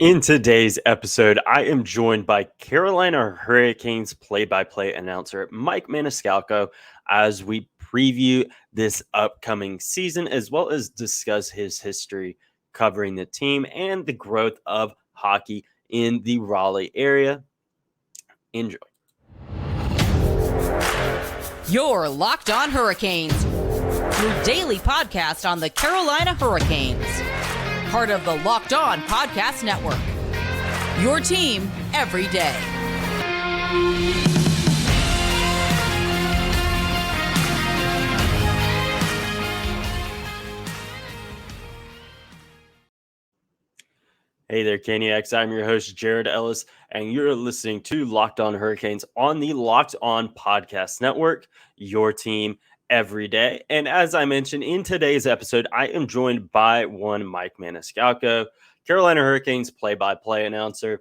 In today's episode, I am joined by Carolina Hurricanes play-by-play announcer Mike Maniscalco as we preview this upcoming season, as well as discuss his history covering the team and the growth of hockey in the Raleigh area. Enjoy. You're Locked On Hurricanes, your daily podcast on the Carolina Hurricanes. Part of the Locked On Podcast Network. Your team every day. Hey there, Caniacs. I'm your host, Jared Ellis, and you're listening to Locked On Hurricanes on the Locked On Podcast Network, your team every day. And as I mentioned in today's episode, I am joined by one Mike Maniscalco, Carolina Hurricanes play-by-play announcer.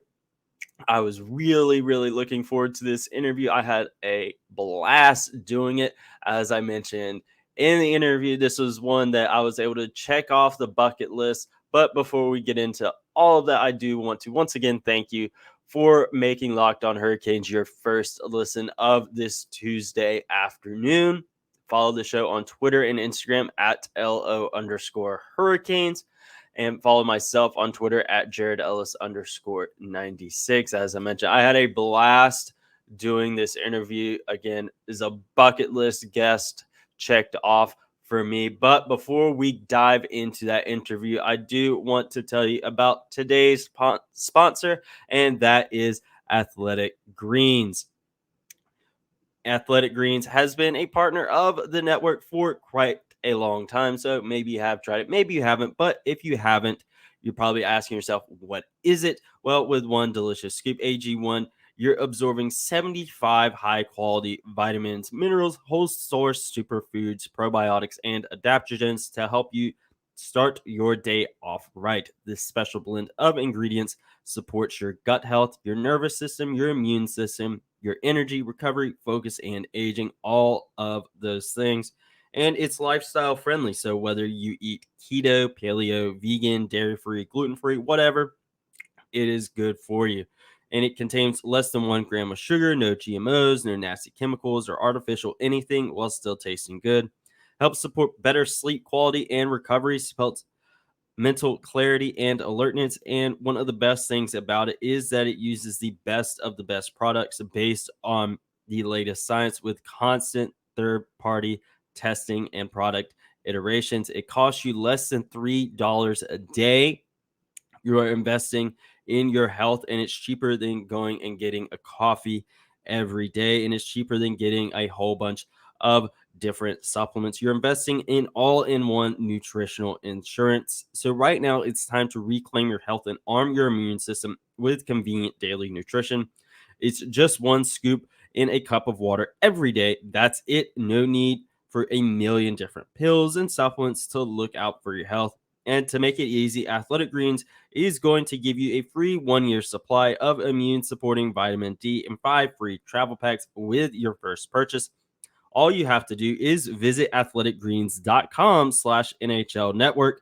I was really looking forward to this interview. I had a blast doing it. As I mentioned in the interview, this was one that I was able to check off the bucket list. But before we get into all of that, I do want to once again thank you for making Locked On Hurricanes your first listen of this Tuesday afternoon. Follow the show on Twitter and Instagram at LO_Hurricanes. And follow myself on Twitter at JaredEllis_96. As I mentioned, I had a blast doing this interview. Again, is a bucket list guest checked off for me. But before we dive into that interview, I do want to tell you about today's sponsor, and that is Athletic Greens. Athletic Greens has been a partner of the network for quite a long time. So maybe you have tried it, maybe you haven't. But if you haven't, you're probably asking yourself, what is it? Well, with one delicious scoop, AG1, you're absorbing 75 high quality vitamins, minerals, whole source superfoods, probiotics, and adaptogens to help you start your day off right. This special blend of ingredients supports your gut health, your nervous system, your immune system, your energy, recovery, focus, and aging, all of those things. And it's lifestyle friendly. So whether you eat keto, paleo, vegan, dairy-free, gluten-free, whatever, it is good for you. And it contains less than 1 gram of sugar, no GMOs, no nasty chemicals or artificial anything, while still tasting good. Helps support better sleep quality and recovery, supports mental clarity and alertness. And one of the best things about it is that it uses the best of the best products based on the latest science with constant third-party testing and product iterations. It costs you less than $3 a day. You are investing in your health, and it's cheaper than going and getting a coffee every day, and it's cheaper than getting a whole bunch of different supplements. You're investing in all-in-one nutritional insurance. So right now, it's time to reclaim your health and arm your immune system with convenient daily nutrition. It's just one scoop in a cup of water every day. That's it. No need for a million different pills and supplements to look out for your health. And to make it easy, Athletic Greens is going to give you a free 1-year supply of immune-supporting vitamin D and 5 free travel packs with your first purchase. All you have to do is visit athleticgreens.com/NHL network.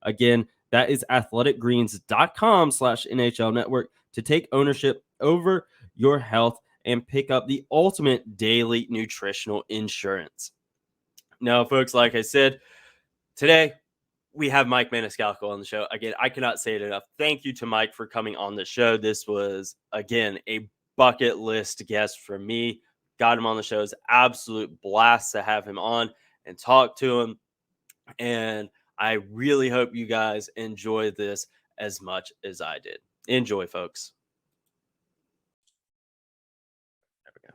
Again, that is athleticgreens.com/NHL network to take ownership over your health and pick up the ultimate daily nutritional insurance. Now, folks, like I said, today we have Mike Maniscalco on the show. Again, I cannot say it enough. Thank you to Mike for coming on the show. This was, again, a bucket list guest for me. Got him on the show. It's absolute blast to have him on and talk to him. And I really hope you guys enjoy this as much as I did. Enjoy, folks. There we go.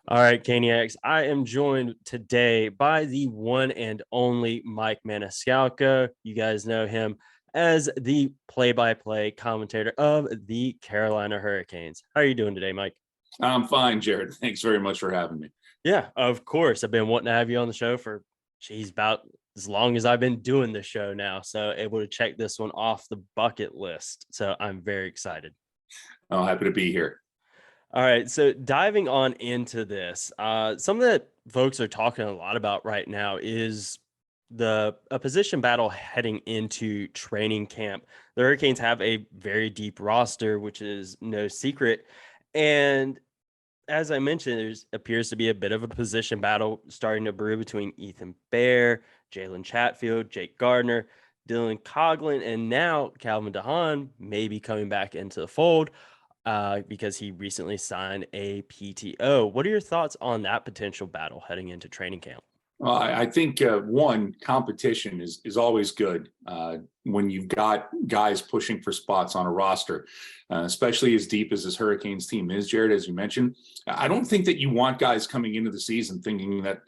All right, Caniacs, I am joined today by the one and only Mike Maniscalco. You guys know him as the play-by-play commentator of the Carolina Hurricanes. How are you doing today, Mike? I'm fine, Jared. Thanks very much for having me. Yeah, of course. I've been wanting to have you on the show for, about as long as I've been doing the show now. So able to check this one off the bucket list. So I'm very excited. Oh, happy to be here. All right, so diving on into this, something that folks are talking a lot about right now is a position battle heading into training camp. The Hurricanes have a very deep roster, which is no secret. And as I mentioned, there appears to be a bit of a position battle starting to brew between Ethan Bear, Jalen Chatfield, Jake Gardner, Dylan Coughlin, and now Calvin DeHaan may be coming back into the fold because he recently signed a PTO. What are your thoughts on that potential battle heading into training camp? Well, I think one, competition is always good when you've got guys pushing for spots on a roster, especially as deep as this Hurricanes team is, Jared, as you mentioned. I don't think that you want guys coming into the season thinking that,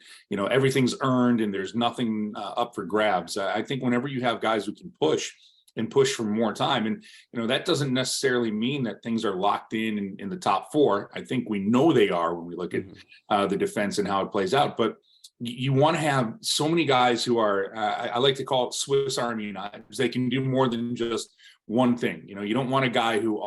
everything's earned and there's nothing up for grabs. I think whenever you have guys who can push and push for more time, and that doesn't necessarily mean that things are locked in the top four. I think we know they are when we look at the defense and how it plays out. But you want to have so many guys who are, I like to call it Swiss Army knives. They can do more than just one thing. You don't want a guy who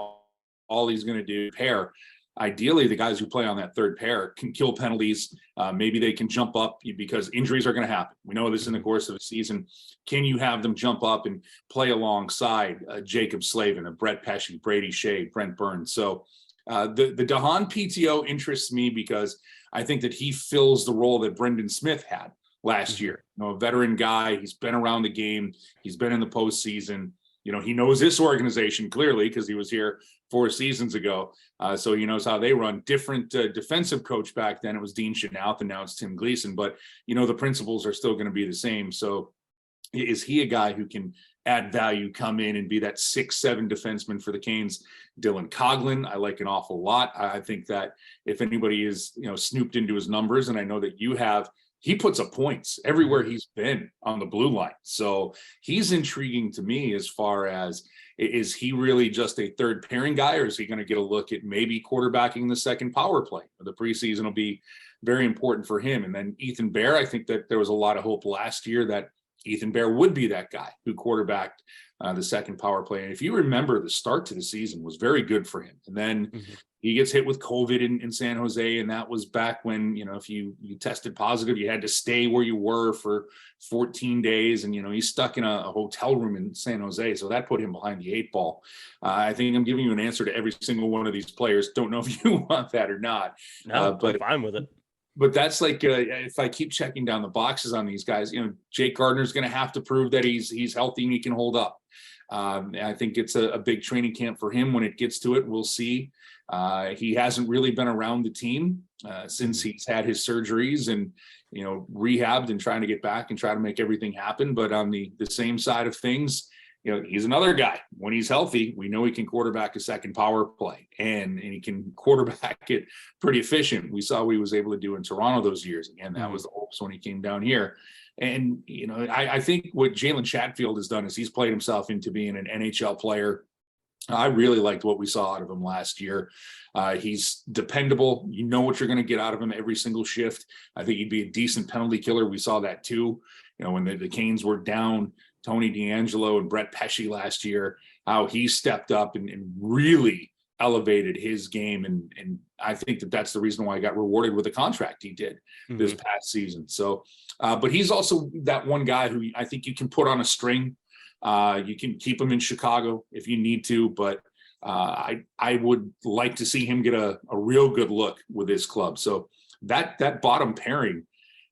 all he's going to do pair. Ideally, the guys who play on that third pair can kill penalties. Maybe they can jump up because injuries are going to happen. We know this in the course of a season. Can you have them jump up and play alongside Jacob Slavin, a Brett Pesce, Brady Shea, Brent Burns? So the DeHaan PTO interests me because I think that he fills the role that Brendan Smith had last year. A veteran guy. He's been around the game. He's been in the postseason. He knows this organization clearly because he was here 4 seasons ago. So he knows how they run. Different defensive coach back then. It was Dean Chenoweth, and now it's Tim Gleason. But, the principles are still going to be the same. So is he a guy who can add value, come in and be that 6'7" defenseman for the Canes? Dylan Coughlin, I like an awful lot. I think that if anybody is, snooped into his numbers, and I know that you have, he puts up points everywhere he's been on the blue line. So he's intriguing to me as far as, is he really just a third pairing guy, or is he going to get a look at maybe quarterbacking the second power play? The preseason will be very important for him. And then Ethan Bear, I think that there was a lot of hope last year that Ethan Bear would be that guy who quarterbacked the second power play. And if you remember, the start to the season was very good for him. And then he gets hit with COVID in San Jose. And that was back when, if you tested positive, you had to stay where you were for 14 days. And, he's stuck in a hotel room in San Jose. So that put him behind the 8 ball. I think I'm giving you an answer to every single one of these players. Don't know if you want that or not. No, but I'm fine with it. But that's like, if I keep checking down the boxes on these guys, Jake Gardner's going to have to prove that he's healthy and he can hold up. I think it's a big training camp for him when it gets to it. We'll see. He hasn't really been around the team since he's had his surgeries and, rehabbed and trying to get back and try to make everything happen. But on the same side of things, he's another guy. When he's healthy, we know he can quarterback a second power play and he can quarterback it pretty efficient. We saw what he was able to do in Toronto those years. Again, that was the hopes when he came down here. And, I think what Jalen Chatfield has done is he's played himself into being an NHL player. I really liked what we saw out of him last year. He's dependable. You know what you're going to get out of him every single shift. I think he'd be a decent penalty killer. We saw that too. When the Canes were down Tony DeAngelo and Brett Pesce last year, how he stepped up and really elevated his game. And I think that's the reason why he got rewarded with the contract he did this past season. So, but he's also that one guy who I think you can put on a string. You can keep him in Chicago if you need to, but I would like to see him get a real good look with his club. So that bottom pairing,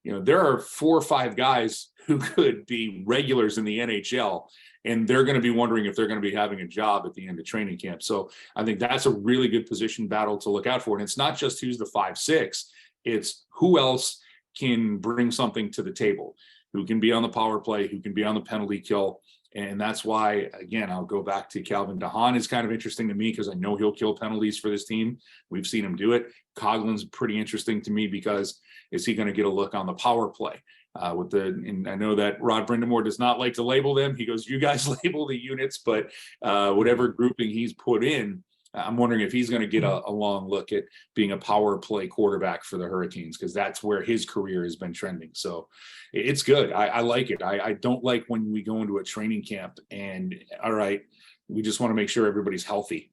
there are 4 or 5 guys who could be regulars in the NHL, and they're going to be wondering if they're going to be having a job at the end of training camp. So I think that's a really good position battle to look out for. And it's not just who's the 5-6, it's who else can bring something to the table, who can be on the power play, who can be on the penalty kill. And that's why, again, I'll go back to Calvin DeHaan is kind of interesting to me because I know he'll kill penalties for this team. We've seen him do it. Coughlin's pretty interesting to me because is he going to get a look on the power play? And I know that Rod Brind'amour does not like to label them. He goes, you guys label the units, but whatever grouping he's put in, I'm wondering if he's going to get a long look at being a power play quarterback for the Hurricanes, because that's where his career has been trending. So it's good. I like it. I don't like when we go into a training camp and, all right, we just want to make sure everybody's healthy.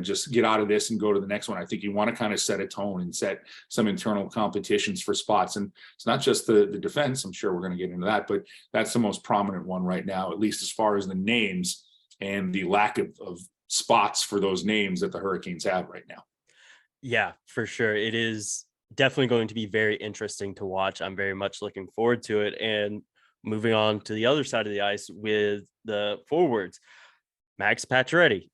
just get out of this and go to the next one. I think you want to kind of set a tone and set some internal competitions for spots. And it's not just the defense. I'm sure we're going to get into that, but that's the most prominent one right now, at least as far as the names and the lack of spots for those names that the Hurricanes have right now. Yeah, for sure. It is definitely going to be very interesting to watch. I'm very much looking forward to it. And moving on to the other side of the ice with the forwards, Max Pacioretty.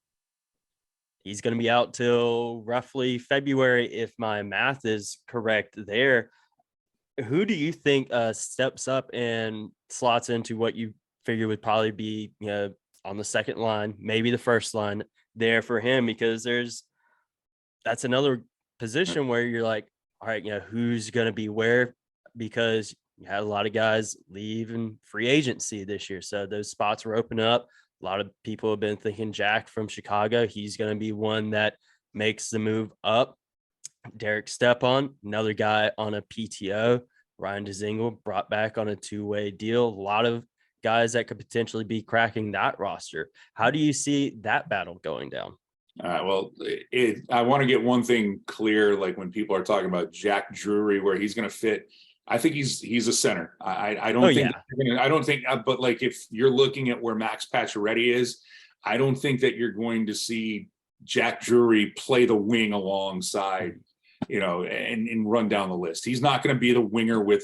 He's going to be out till roughly February, if my math is correct there. Who do you think steps up and slots into what you figure would probably be, on the second line, maybe the first line there for him? Because that's another position where you're like, all right, who's going to be where? Because you had a lot of guys leave in free agency this year. So those spots were opening up. A lot of people have been thinking Jack from Chicago, he's going to be one that makes the move up. Derek Stepan, another guy on a PTO. Ryan Dzingel brought back on a two-way deal. A lot of guys that could potentially be cracking that roster. How do you see that battle going down? Well, I want to get one thing clear. Like when people are talking about Jack Drury, where he's going to fit, I think he's a center. I don't think, I don't think, but like if you're looking at where Max Pacioretty is, I don't think that you're going to see Jack Drury play the wing alongside, and run down the list. He's not going to be the winger with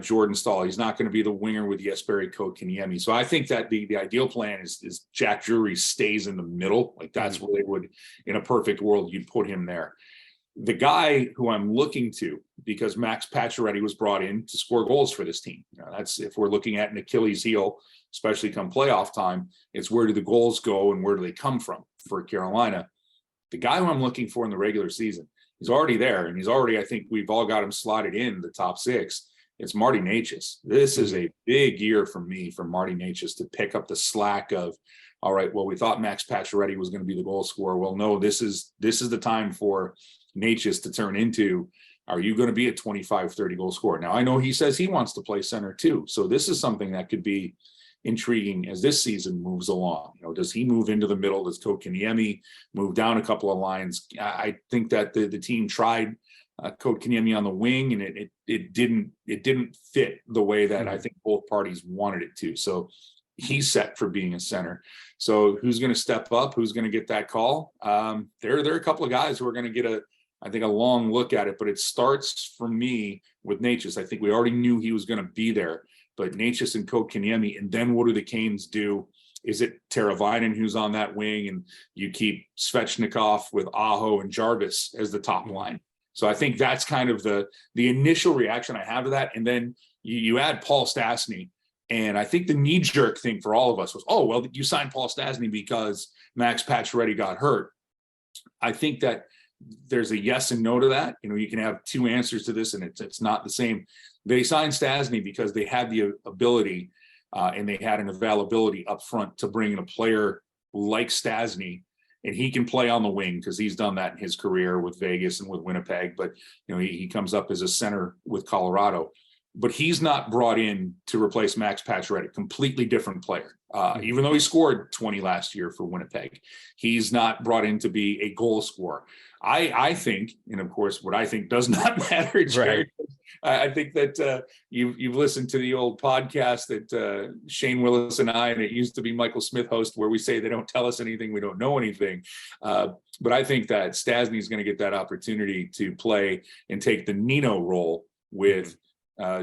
Jordan Staal. He's not going to be the winger with Jesperi Kotkaniemi. So I think that the ideal plan is Jack Drury stays in the middle. Like that's where they would, in a perfect world, you'd put him there. The guy who I'm looking to, because Max Pacioretty was brought in to score goals for this team. That's, if we're looking at an Achilles heel, especially come playoff time, it's where do the goals go and where do they come from for Carolina? The guy who I'm looking for in the regular season, he's already there, and he's already, I think we've all got him slotted in the top six. It's Marty Necas. This is a big year for me, for Marty Necas to pick up the slack of, all right, well, we thought Max Pacioretty was going to be the goal scorer. Well, no, this is the time for Necas to turn into, are you going to be a 25, 30 goal scorer? Now, I know he says he wants to play center too. So this is something that could be intriguing as this season moves along. Does he move into the middle? Does Kotkaniemi move down a couple of lines? I think that the team tried Kotkaniemi on the wing, and it didn't fit the way that I think both parties wanted it to. So he's set for being a center. So who's going to step up? Who's going to get that call? There are a couple of guys who are going to get a long look at it, but it starts for me with Necas. I think we already knew he was going to be there, but Necas and Kotkaniemi, and then what do the Canes do? Is it Teravainen who's on that wing, and you keep Svechnikov with Aho and Jarvis as the top line? So I think that's kind of the initial reaction I have to that. And then you add Paul Stastny, and I think the knee-jerk thing for all of us was, oh, well, you signed Paul Stastny because Max Pacioretty got hurt. I think that there's a yes and no to that. You can have two answers to this, and it's not the same. They signed Stastny because they had the ability and they had an availability up front to bring in a player like Stastny, and he can play on the wing because he's done that in his career with Vegas and with Winnipeg. But he comes up as a center with Colorado. But he's not brought in to replace Max Pacioretty, completely different player. Even though he scored 20 last year for Winnipeg, he's not brought in to be a goal scorer. I think, and of course, what I think does not matter, Jerry. Right. I think that you've listened to the old podcast that Shane Willis and I, and it used to be Michael Smith host, where we say they don't tell us anything, we don't know anything. But I think that Stastny is going to get that opportunity to play and take the Nino role with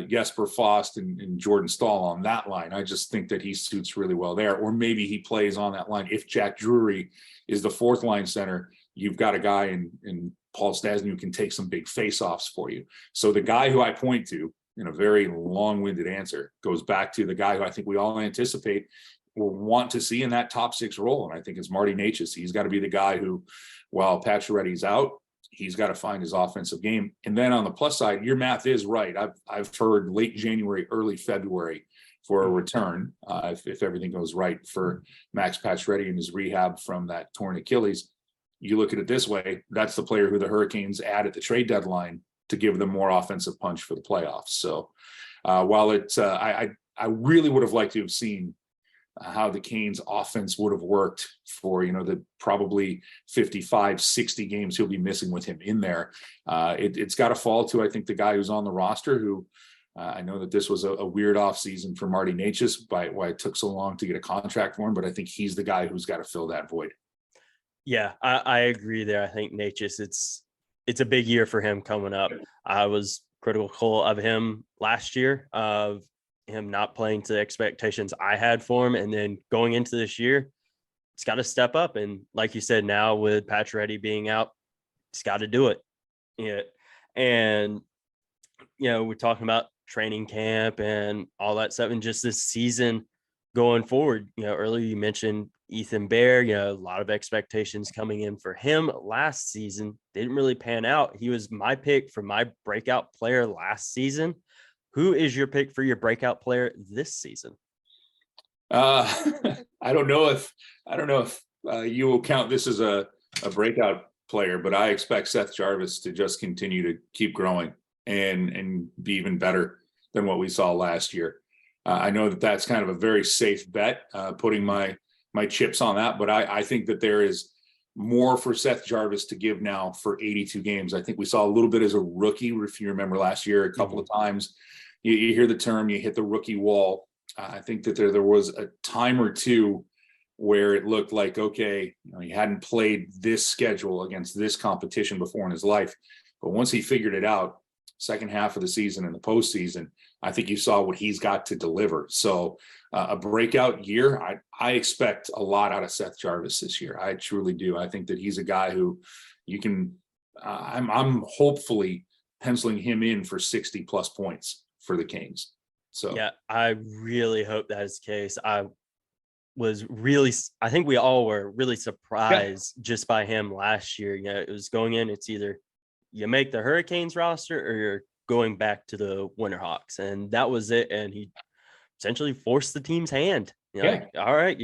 Jesper Fast and Jordan Staal on that line. I just think that he suits really well there. Or maybe he plays on that line. If Jack Drury is the fourth line center, you've got a guy in Paul Stastny who can take some big face-offs for you. So the guy who I point to, in a very long-winded answer, goes back to the guy who I think we all anticipate will want to see in that top six role. And I think it's Marty Necas. He's got to be the guy who, while Pacioretty's out, he's got to find his offensive game. And then on the plus side, your math is right. I've heard late January, early February for a return, if everything goes right for Max Pacioretty and his rehab from that torn Achilles. You look at it this way, that's the player who the Hurricanes add at the trade deadline to give them more offensive punch for the playoffs. So while I really would have liked to have seen how the Canes offense would have worked for, the probably 55, 60 games he'll be missing with him in there. It's got to fall to, I think, the guy who's on the roster who, I know that this was a weird offseason for Marty Necas by why it took so long to get a contract for him, but I think he's the guy who's got to fill that void. Yeah, I agree there. I think Necas, it's a big year for him coming up. I was critical of him last year, of him not playing to the expectations I had for him. And then going into this year, it's got to step up. And like you said, now with Pacioretty being out, it's got to do it. Yeah. And, we're talking about training camp and all that stuff. And just this season going forward, earlier you mentioned Ethan Bear, a lot of expectations coming in for him last season. Didn't really pan out. He was my pick for my breakout player last season. Who is your pick for your breakout player this season? I don't know if you will count this as a breakout player, but I expect Seth Jarvis to just continue to keep growing and be even better than what we saw last year. I know that that's kind of a very safe bet, putting my chips on that, but I think that there is more for Seth Jarvis to give now for 82 games. I think we saw a little bit as a rookie, if you remember last year, a couple of times. You hear the term, you hit the rookie wall. I think that there was a time or two where it looked like, okay, he hadn't played this schedule against this competition before in his life. But once he figured it out, second half of the season and the postseason, I think you saw what he's got to deliver. So a breakout year, I expect a lot out of Seth Jarvis this year. I truly do. I think that he's a guy who you can, I'm hopefully penciling him in for 60 plus points for the Canes. So yeah, I really hope that is the case. I think we all were really surprised just by him last year. It was going in, it's either you make the Hurricanes roster or you're going back to the Winterhawks. And that was it. And he essentially forced the team's hand. Like, all right,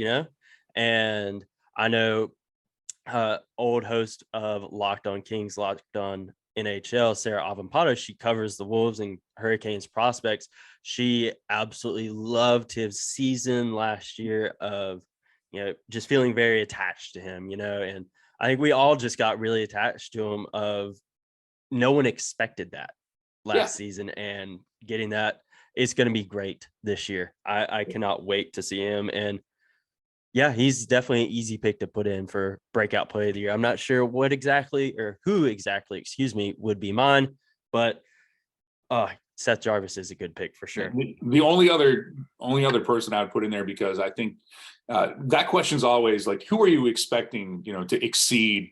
and I know old host of Locked On Kings, Locked On NHL, Sarah Avampato, she covers the Wolves and Hurricanes prospects. She absolutely loved his season last year of, just feeling very attached to him, and I think we all just got really attached to him. Of no one expected that last season, and getting that, it's going to be great this year. I cannot wait to see him. And yeah, he's definitely an easy pick to put in for breakout play of the year. I'm not sure who exactly, would be mine, but Seth Jarvis is a good pick for sure. The only other person I would put in there, because I think that question's always like, who are you expecting, to exceed,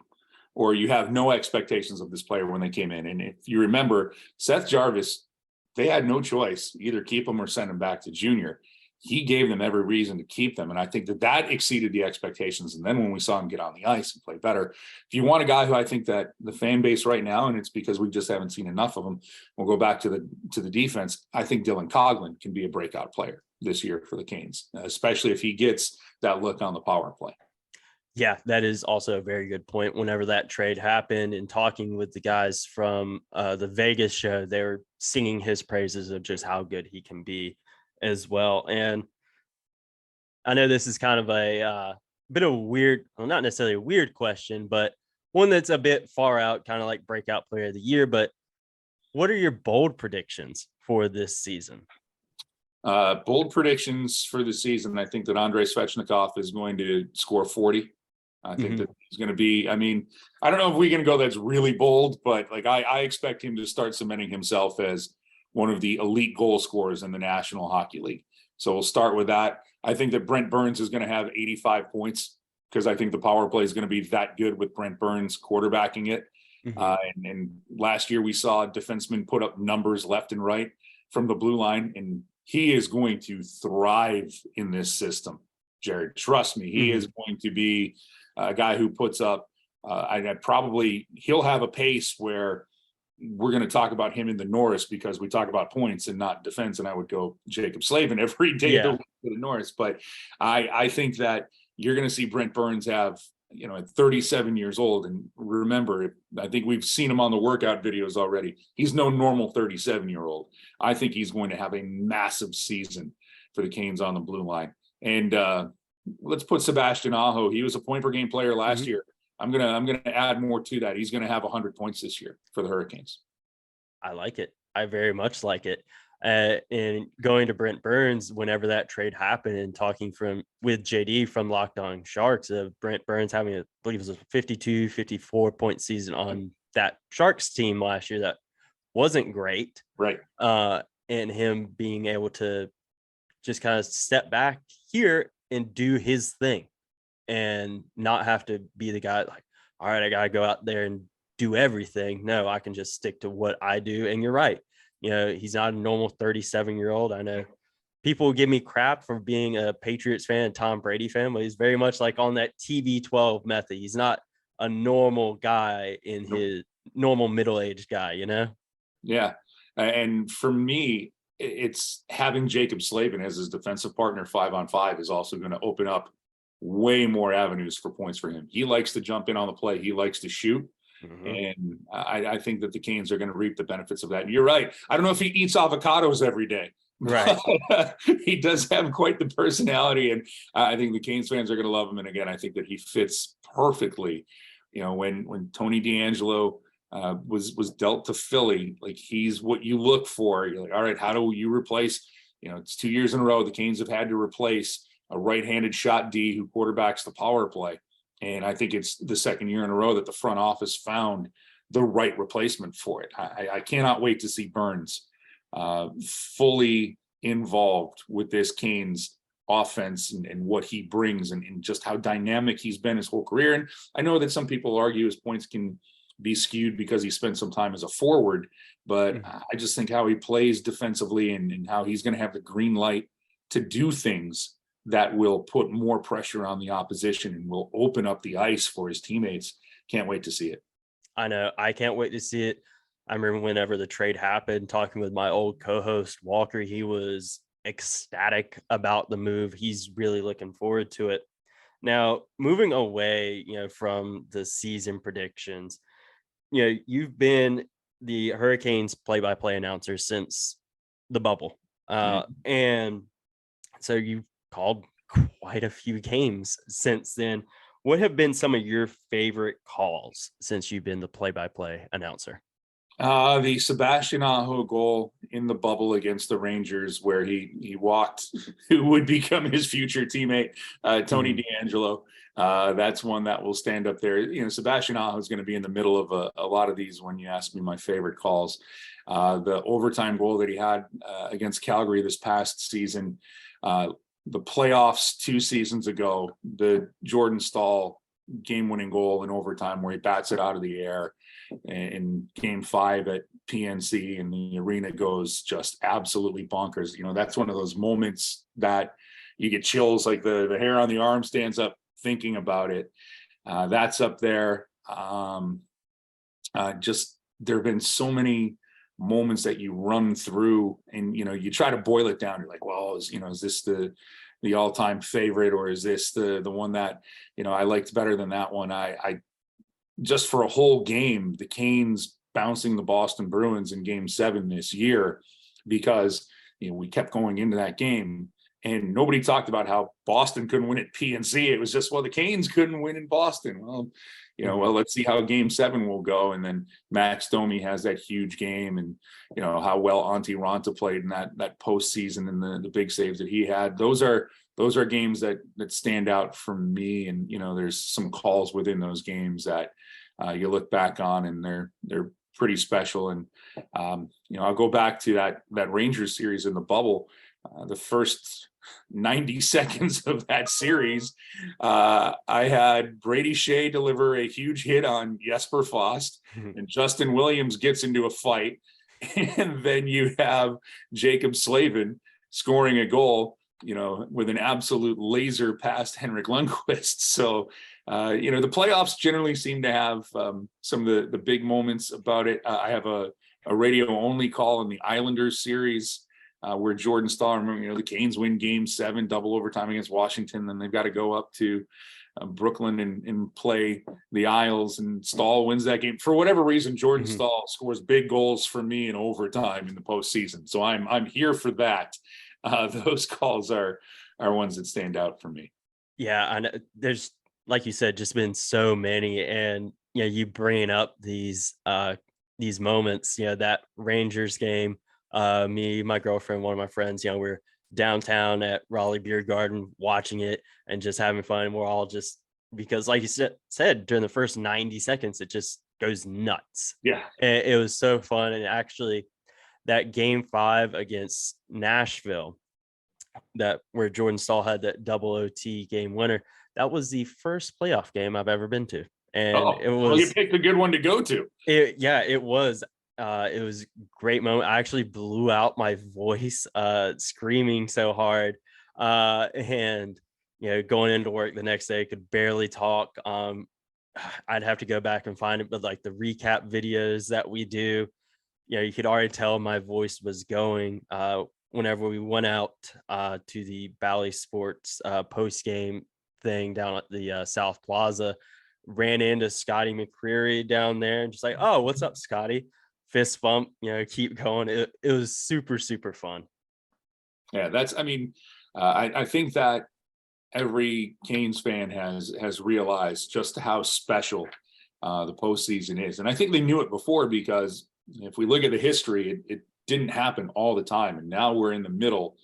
or you have no expectations of this player when they came in? And if you remember, Seth Jarvis, they had no choice, either keep him or send him back to junior. He gave them every reason to keep them. And I think that exceeded the expectations. And then when we saw him get on the ice and play better, if you want a guy who I think that the fan base right now, and it's because we just haven't seen enough of him, we'll go back to the defense. I think Dylan Coghlan can be a breakout player this year for the Canes, especially if he gets that look on the power play. Yeah, that is also a very good point. Whenever that trade happened, and talking with the guys from the Vegas show, they were singing his praises of just how good he can be as well. And I know this is kind of a bit of a weird, well, not necessarily a weird question, but one that's a bit far out, kind of like breakout player of the year. But what are your bold predictions for this season? Bold predictions for the season. I think that Andrei Svechnikov is going to score 40. I think that he's going to be, I don't know if we can go that's really bold, but like I expect him to start cementing himself as one of the elite goal scorers in the National Hockey League. So we'll start with that. I think that Brent Burns is going to have 85 points, because I think the power play is going to be that good with Brent Burns quarterbacking it. And last year we saw defensemen put up numbers left and right from the blue line, and he is going to thrive in this system, Jared. Trust me, he is going to be a guy who puts up, he'll have a pace where we're going to talk about him in the Norris, because we talk about points and not defense. And I would go Jacob Slavin every day of the week to the Norris. But I think that you're going to see Brent Burns have, at 37 years old. And remember, I think we've seen him on the workout videos already. He's no normal 37-year-old. I think he's going to have a massive season for the Canes on the blue line. And let's put Sebastian Aho. He was a point per game player last year. I'm gonna add more to that. He's gonna have 100 points this year for the Hurricanes. I like it. I very much like it. And going to Brent Burns, whenever that trade happened, and talking with JD from Locked On Sharks of Brent Burns having, I believe it was a 52, 54 point season on that Sharks team last year that wasn't great. Right. And him being able to just kind of step back here and do his thing and not have to be the guy like, all right, I got to go out there and do everything. No, I can just stick to what I do. And you're right. He's not a normal 37-year-old. I know people give me crap for being a Patriots fan and Tom Brady fan, but he's very much like on that TB12 method. He's not a normal guy in his normal middle-aged guy, Yeah. And for me, it's having Jacob Slavin as his defensive partner 5-on-5 is also going to open up way more avenues for points for him. He likes to jump in on the play. He likes to shoot. And I think that the Canes are going to reap the benefits of that. And you're right. I don't know if he eats avocados every day. Right. He does have quite the personality. And I think the Canes fans are going to love him. And again, I think that he fits perfectly. When Tony DeAngelo was dealt to Philly, like he's what you look for. You're like, all right, how do you replace, it's 2 years in a row the Canes have had to replace a right-handed shot D who quarterbacks the power play. And I think it's the second year in a row that the front office found the right replacement for it. I cannot wait to see Burns fully involved with this Canes offense and what he brings and just how dynamic he's been his whole career. And I know that some people argue his points can be skewed because he spent some time as a forward, but I just think how he plays defensively and how he's going to have the green light to do things that will put more pressure on the opposition and will open up the ice for his teammates. Can't wait to see it. I know. I can't wait to see it. I remember whenever the trade happened, talking with my old co-host, Walker, he was ecstatic about the move. He's really looking forward to it. Now, moving away, from the season predictions, you've been the Hurricanes play-by-play announcer since the bubble. And so you've called quite a few games since then. What have been some of your favorite calls since you've been the play-by-play announcer? The Sebastian Aho goal in the bubble against the Rangers, where he walked who would become his future teammate, Tony DeAngelo. That's one that will stand up there. Sebastian Aho is going to be in the middle of a lot of these when you ask me my favorite calls. The overtime goal that he had against Calgary this past season, the playoffs 2 seasons ago, the Jordan Staal game-winning goal in overtime where he bats it out of the air in Game 5 at PNC, and the arena goes just absolutely bonkers. That's one of those moments that you get chills, like the hair on the arm stands up thinking about it. That's up there. Just there have been so many moments that you run through and you try to boil it down. You're like, well, is this the all-time favorite, or is this the one that I liked better than that one? I just for a whole game, the Canes bouncing the Boston Bruins in Game 7 this year, because we kept going into that game and nobody talked about how Boston couldn't win at PNC. It was just, well, the Canes couldn't win in Boston. Well, let's see how Game 7 will go. And then Max Domi has that huge game, and how well Antti Ranta played in that postseason and the big saves that he had. Those are games that stand out for me. And there's some calls within those games that you look back on and they're pretty special. And I'll go back to that Rangers series in the bubble. The first 90 seconds of that series, I had Brady Shea deliver a huge hit on Jesper Fast, and Justin Williams gets into a fight, and then you have Jacob Slavin scoring a goal, with an absolute laser past Henrik Lundqvist. So, the playoffs generally seem to have some of the big moments about it. I have a radio only call in the Islanders series, where Jordan Staal, remember, the Canes win Game 7, double overtime against Washington. Then they've got to go up to Brooklyn and play the Isles, and Staal wins that game. For whatever reason, Jordan Staal scores big goals for me in overtime in the postseason. So I'm here for that. Those calls are are ones that stand out for me. Yeah, I know. There's, like you said, just been so many, and you bringing up these moments. That Rangers game. Me, my girlfriend, one of my friends. We're downtown at Raleigh Beer Garden watching it and just having fun. We're all just, because, like you said, during the first 90 seconds, it just goes nuts. Yeah, And it was so fun. And actually, that game 5 against Nashville, that where Jordan Stahl had that double OT game winner, that was the first playoff game I've ever been to. And it was, well, you picked a good one to go to. it was a great moment. I actually blew out my voice screaming so hard, and going into work the next day, could barely talk. I'd have to go back and find it, but like the recap videos that we do, you could already tell my voice was going whenever we went out to the Bally Sports post game thing down at the South Plaza. Ran into Scotty McCreery down there and just like, oh, what's up, Scotty? Fist bump, keep going. It was super, super fun. Yeah, I think that every Canes fan has realized just how special the postseason is. And I think they knew it before, because if we look at the history, it didn't happen all the time. And now we're in the middle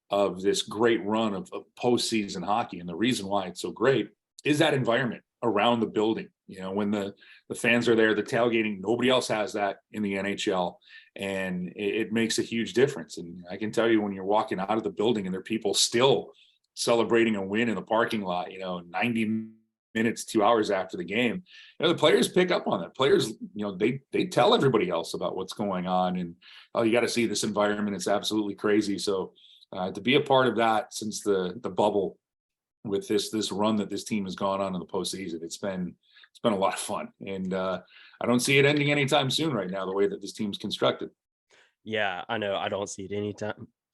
of this great run of postseason hockey. And the reason why it's so great is that environment around the building. When the fans are there, the tailgating, nobody else has that in the NHL. And it makes a huge difference. And I can tell you, when you're walking out of the building and there are people still celebrating a win in the parking lot, 90 minutes, 2 hours after the game, the players pick up on that. Players, they tell everybody else about what's going on, and you got to see this environment. It's absolutely crazy. So to be a part of that since the bubble, with this run that this team has gone on in the postseason, it's been a lot of fun, and I don't see it ending anytime soon right now, the way that this team's constructed. Yeah, I know. I don't see it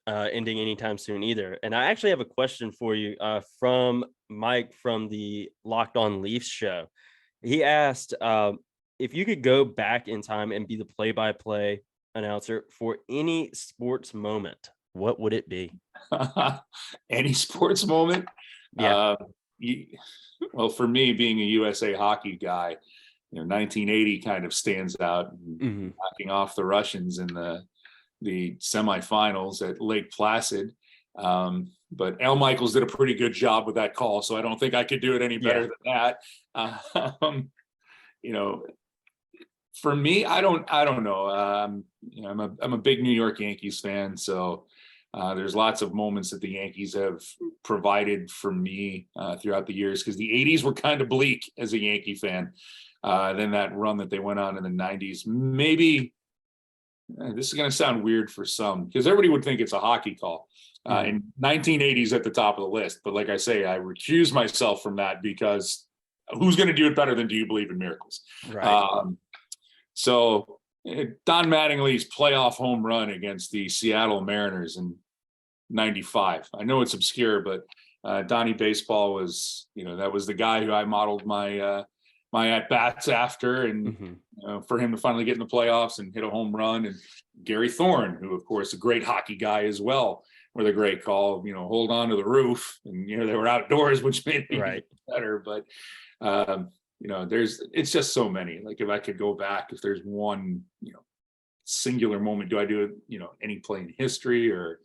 ending anytime soon either. And I actually have a question for you from Mike from the Locked On Leafs show. He asked if you could go back in time and be the play-by-play announcer for any sports moment, what would it be? Any sports moment? Yeah. Well, for me, being a USA hockey guy, 1980 kind of stands out. Knocking off the Russians in the semifinals at Lake Placid. But Al Michaels did a pretty good job with that call, so I don't think I could do it any better than that. For me, I don't know. I'm a big New York Yankees fan, so there's lots of moments that the Yankees have provided for me throughout the years, because the 80s were kind of bleak as a Yankee fan. Then that run that they went on in the 90s, maybe this is going to sound weird for some, because everybody would think it's a hockey call. In 1980s at the top of the list. But like I say, I recuse myself from that, because who's going to do it better than Do You Believe in Miracles? Right. So Don Mattingly's playoff home run against the Seattle Mariners in 95. I know it's obscure, but Donnie Baseball was, that was the guy who I modeled my at-bats after, and for him to finally get in the playoffs and hit a home run. And Gary Thorne, who of course a great hockey guy as well, with a great call, hold on to the roof, and they were outdoors, which made it better. But it's just so many. Like, if I could go back, if there's one singular moment, do I do it any play in history, or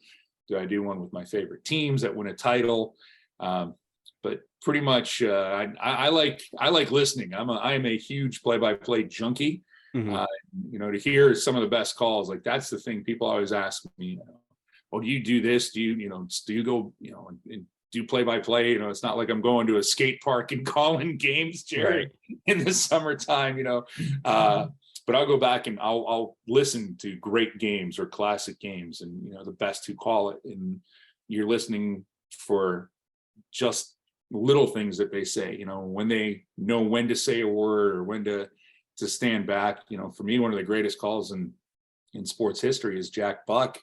do I do one with my favorite teams that win a title? But pretty much I like listening. I am a huge play-by-play junkie. To hear some of the best calls, like, that's the thing people always ask me, oh, do you do this? Do you go, and do play-by-play? It's not like I'm going to a skate park and calling games, Jerry, in the summertime, but I'll go back and I'll listen to great games or classic games, and, the best who call it. And you're listening for just little things that they say, when they know when to say a word or when to stand back. For me, one of the greatest calls in sports history is Jack Buck,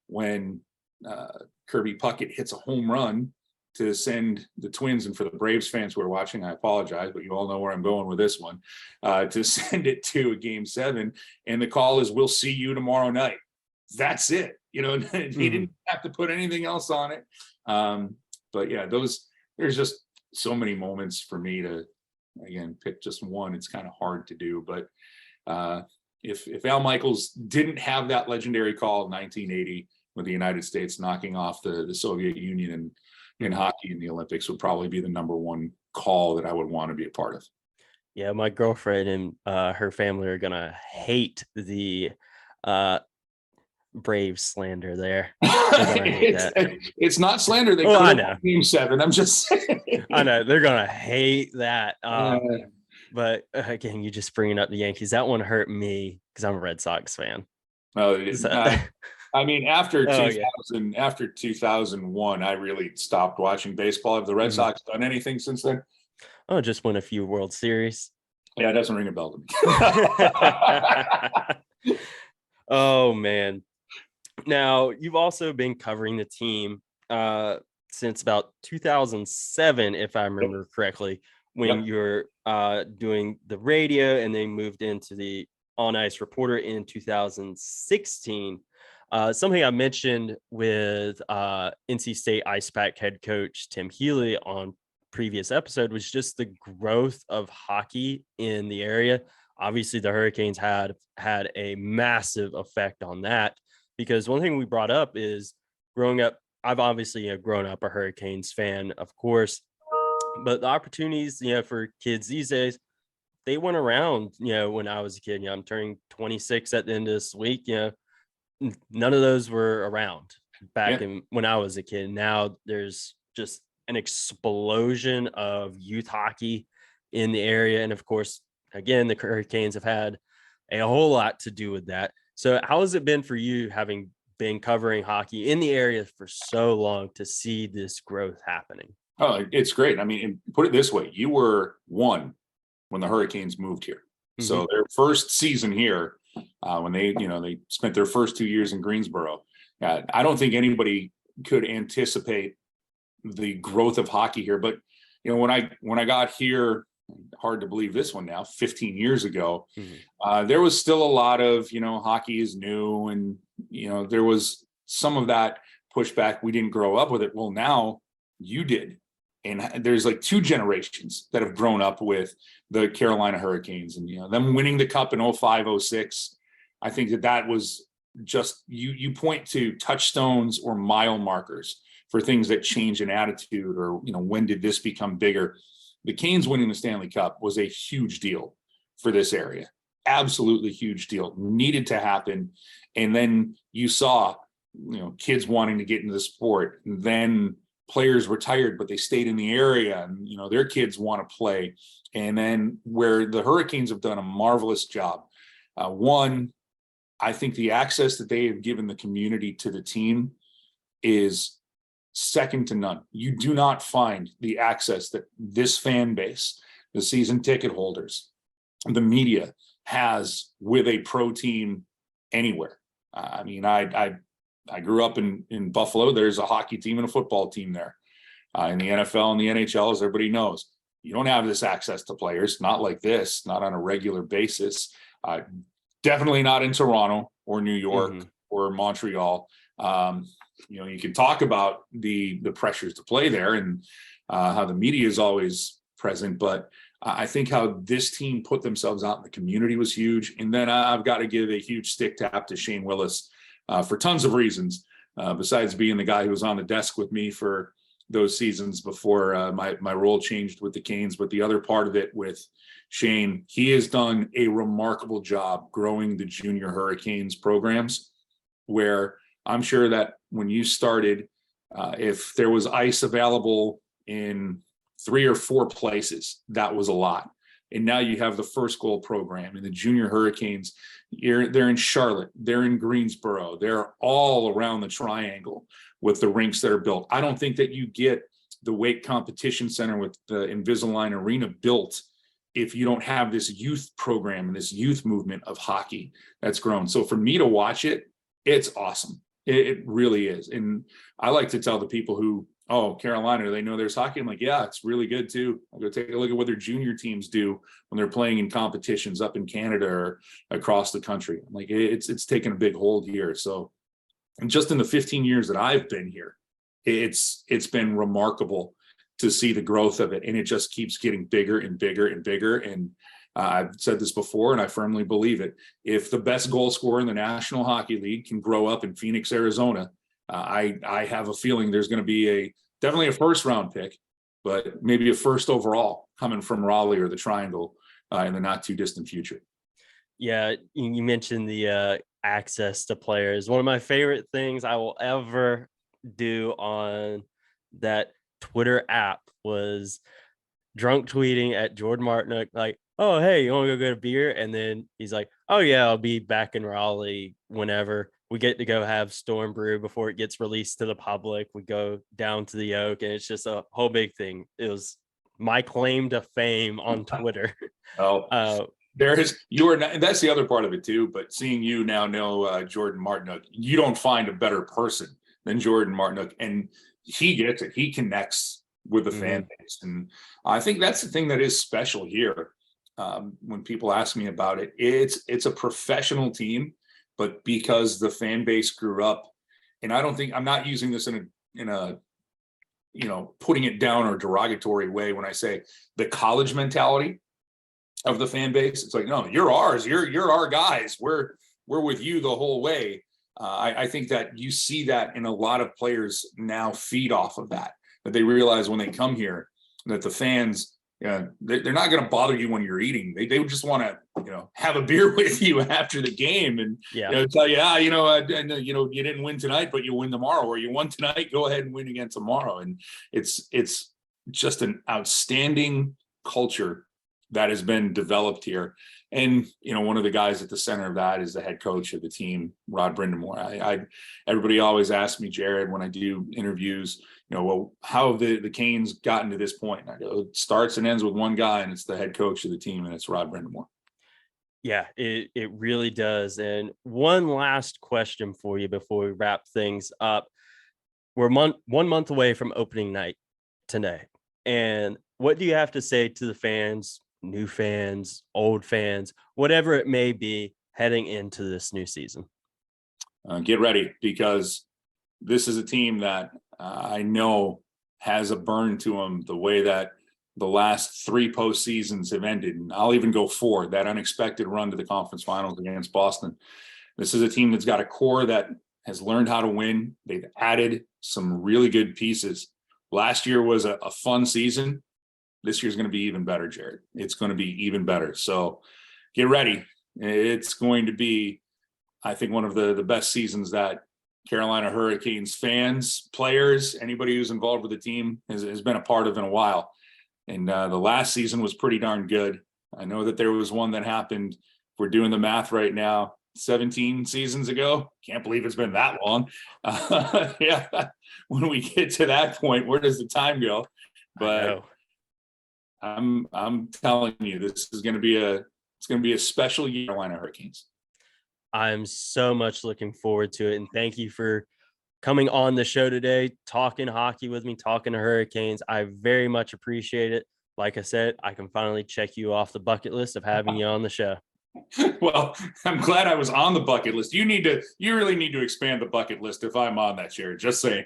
when Kirby Puckett hits a home run to send the Twins, and for the Braves fans who are watching, I apologize, but you all know where I'm going with this one, to send it to a Game 7, and the call is, "We'll see you tomorrow night." That's it. He didn't have to put anything else on it. But yeah, there's just so many moments for me to, again, pick just one. It's kind of hard to do. But if Al Michaels didn't have that legendary call in 1980 with the United States knocking off the Soviet Union in hockey in the Olympics, would probably be the number one call that I would want to be a part of. Yeah, my girlfriend and her family are gonna hate the Brave slander there. Hate it's not slander. They I know. Game 7. I'm just saying. I know they're gonna hate that. But again, you just bringing up the Yankees. That one hurt me because I'm a Red Sox fan. I mean, after 2000, after 2001, I really stopped watching baseball. Have the Red Sox done anything since then? Oh, just won a few World Series. Yeah, it doesn't ring a bell to me. Oh man. Now, you've also been covering the team since about 2007, if I remember correctly, when you're doing the radio, and then moved into the On Ice reporter in 2016. Something I mentioned with NC State Ice Pack head coach Tim Healy on previous episode was just the growth of hockey in the area. Obviously, the Hurricanes had a massive effect on that, because one thing we brought up is growing up. I've obviously grown up a Hurricanes fan, of course, but the opportunities, for kids these days, they went around, when I was a kid. I'm turning 26 at the end of this week. None of those were around back when I was a kid. Now there's just an explosion of youth hockey in the area. And of course, again, the Hurricanes have had a whole lot to do with that. So how has it been for you, having been covering hockey in the area for so long, to see this growth happening? Oh, it's great. I mean, put it this way. You were one when the Hurricanes moved here. So their first season here, when they spent their first 2 years in Greensboro, I don't think anybody could anticipate the growth of hockey here. But when I got here, hard to believe this one now, 15 years ago, there was still a lot of hockey is new, and there was some of that pushback. We didn't grow up with it. Well, now you did. And there's like 2 generations that have grown up with the Carolina Hurricanes, and them winning the cup in 05-06. I think that was just, you point to touchstones or mile markers for things that change an attitude, or when did this become bigger? The Canes winning the Stanley Cup was a huge deal for this area. Absolutely huge deal. Needed to happen. And then you saw kids wanting to get into the sport. And then players retired, but they stayed in the area, and their kids want to play. And then where the Hurricanes have done a marvelous job. One, I think the access that they have given the community to the team is second to none. You do not find the access that this fan base, the season ticket holders, the media has with a pro team anywhere. I mean, I grew up in Buffalo. There's a hockey team and a football team there. In the NFL and the NHL, as everybody knows, you don't have this access to players, not like this, not on a regular basis. Definitely not in Toronto or New York or Montreal. You can talk about the pressures to play there, and how the media is always present, but I think how this team put themselves out in the community was huge. And then I've got to give a huge stick tap to Shane Willis for tons of reasons, besides being the guy who was on the desk with me for those seasons before my role changed with the Canes. But the other part of it with Shane, he has done a remarkable job growing the junior Hurricanes programs, where I'm sure that when you started, if there was ice available in 3 or 4 places, that was a lot. And now you have the first goal program, and the junior Hurricanes, they're in Charlotte, they're in Greensboro, they're all around the triangle with the rinks that are built. I don't think that you get the Wake Competition Center with the Invisalign Arena built if you don't have this youth program and this youth movement of hockey that's grown. So for me to watch it, it's awesome. It really is. And I like to tell the people who, oh, Carolina, they know there's hockey. I'm like, yeah, it's really good too. I'll go take a look at what their junior teams do when they're playing in competitions up in Canada or across the country. I'm like, it's taken a big hold here. So, and just in the 15 years that I've been here, it's been remarkable to see the growth of it, and it just keeps getting bigger and bigger and bigger. And I've said this before, and I firmly believe it. If the best goal scorer in the National Hockey League can grow up in Phoenix, Arizona, I have a feeling there's going to be definitely a first round pick, but maybe a first overall coming from Raleigh or the Triangle in the not too distant future. Yeah, you mentioned the access to players. One of my favorite things I will ever do on that Twitter app was drunk tweeting at Jordan Martinook, like, oh, hey, you want to go get a beer? And then he's like, oh, yeah, I'll be back in Raleigh whenever we get to go have Storm Brew before it gets released to the public. We go down to the Oak, and it's just a whole big thing. It was my claim to fame on Twitter. That's the other part of it too. But seeing you now know Jordan Martinook, you don't find a better person than Jordan Martinook, and he gets it. He connects with the fan base, and I think that's the thing that is special here. When people ask me about it, it's a professional team, but because the fan base grew up, and I'm not using this in a putting it down or derogatory way when I say the college mentality of the fan base. It's like, no, you're ours. You're our guys. We're with you the whole way. I think that you see that in a lot of players now feed off of that they realize when they come here that the fans, they're not going to bother you when you're eating. They just want to, have a beer with you after the game and tell you, you didn't win tonight, but you'll win tomorrow, or you won tonight, go ahead and win again tomorrow. And it's just an outstanding culture that has been developed here. And, one of the guys at the center of that is the head coach of the team, Brind'amour. Everybody always asks me, Jared, when I do interviews, well, how have the Canes gotten to this point? And I go, it starts and ends with one guy, and it's the head coach of the team, and it's Brind'amour. Yeah, it really does. And one last question for you before we wrap things up. We're 1 month away from opening night today. And what do you have to say to the fans, new fans, old fans, whatever it may be, heading into this new season? Get ready, because this is a team that I know has a burn to them the way that the last 3 postseasons have ended. And I'll even go 4, that unexpected run to the conference finals against Boston. This is a team that's got a core that has learned how to win. They've added some really good pieces. Last year was a fun season. This year's going to be even better, Jared. It's going to be even better. So get ready. It's going to be, I think, one of the best seasons that Carolina Hurricanes fans, players, anybody who's involved with the team has been a part of in a while. And the last season was pretty darn good. I know that there was one that happened, we're doing the math right now, 17 seasons ago. Can't believe it's been that long. When we get to that point, where does the time go? But I'm telling you, this is going to be a special year, Carolina Hurricanes. I'm so much looking forward to it. And thank you for coming on the show today, talking hockey with me, talking to Hurricanes. I very much appreciate it. Like I said, I can finally check you off the bucket list of having you on the show. Well, I'm glad I was on the bucket list. You really need to expand the bucket list if I'm on that, Jared. Just saying.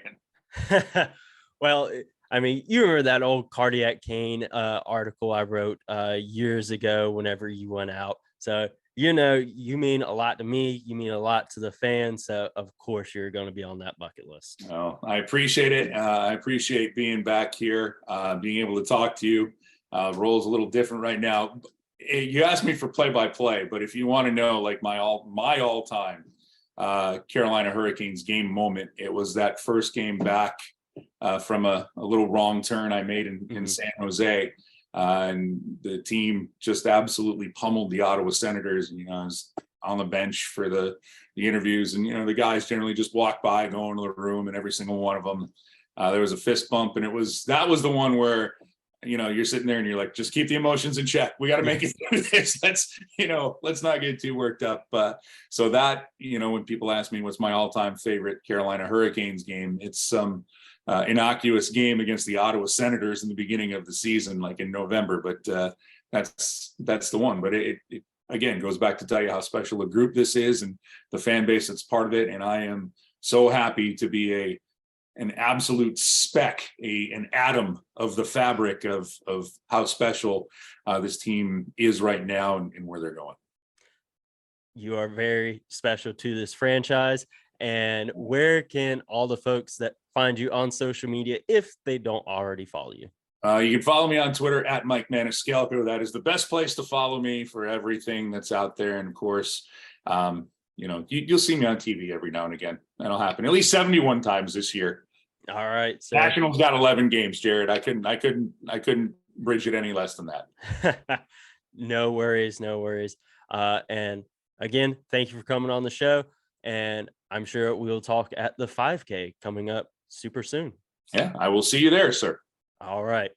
Well, I mean, you remember that old Cardiac Cane article I wrote years ago whenever you went out. So, you mean a lot to me. You mean a lot to the fans. So, of course, you're going to be on that bucket list. Oh, I appreciate it. I appreciate being back here, being able to talk to you. Role's a little different right now. You asked me for play-by-play, but if you want to know, like my all-time Carolina Hurricanes game moment, it was that first game back from a little wrong turn I made in San Jose. And the team just absolutely pummeled the Ottawa Senators. And, I was on the bench for the interviews, and, the guys generally just walk by, go into the room, and every single one of them, there was a fist bump. And that was the one where, you're sitting there and you're like, just keep the emotions in check. We got to make it through this. Let's not get too worked up. So that, when people ask me what's my all-time favorite Carolina Hurricanes game, it's some innocuous game against the Ottawa Senators in the beginning of the season, like in November. But that's the one. But it again goes back to tell you how special a group this is and the fan base that's part of it. And I am so happy to be a an absolute speck, an atom of the fabric of how special this team is right now and where they're going. You are very special to this franchise. And where can all the folks that find you on social media, if they don't already follow you? You can follow me on Twitter at Mike Maniscalco. That is the best place to follow me for everything that's out there. And of course, you'll see me on TV every now and again. That'll happen at least 71 times this year. All right. So Nationals got 11 games, Jared. I couldn't bridge it any less than that. No worries. And again, thank you for coming on the show. And I'm sure we'll talk at the 5K coming up super soon. Yeah, I will see you there, sir. All right.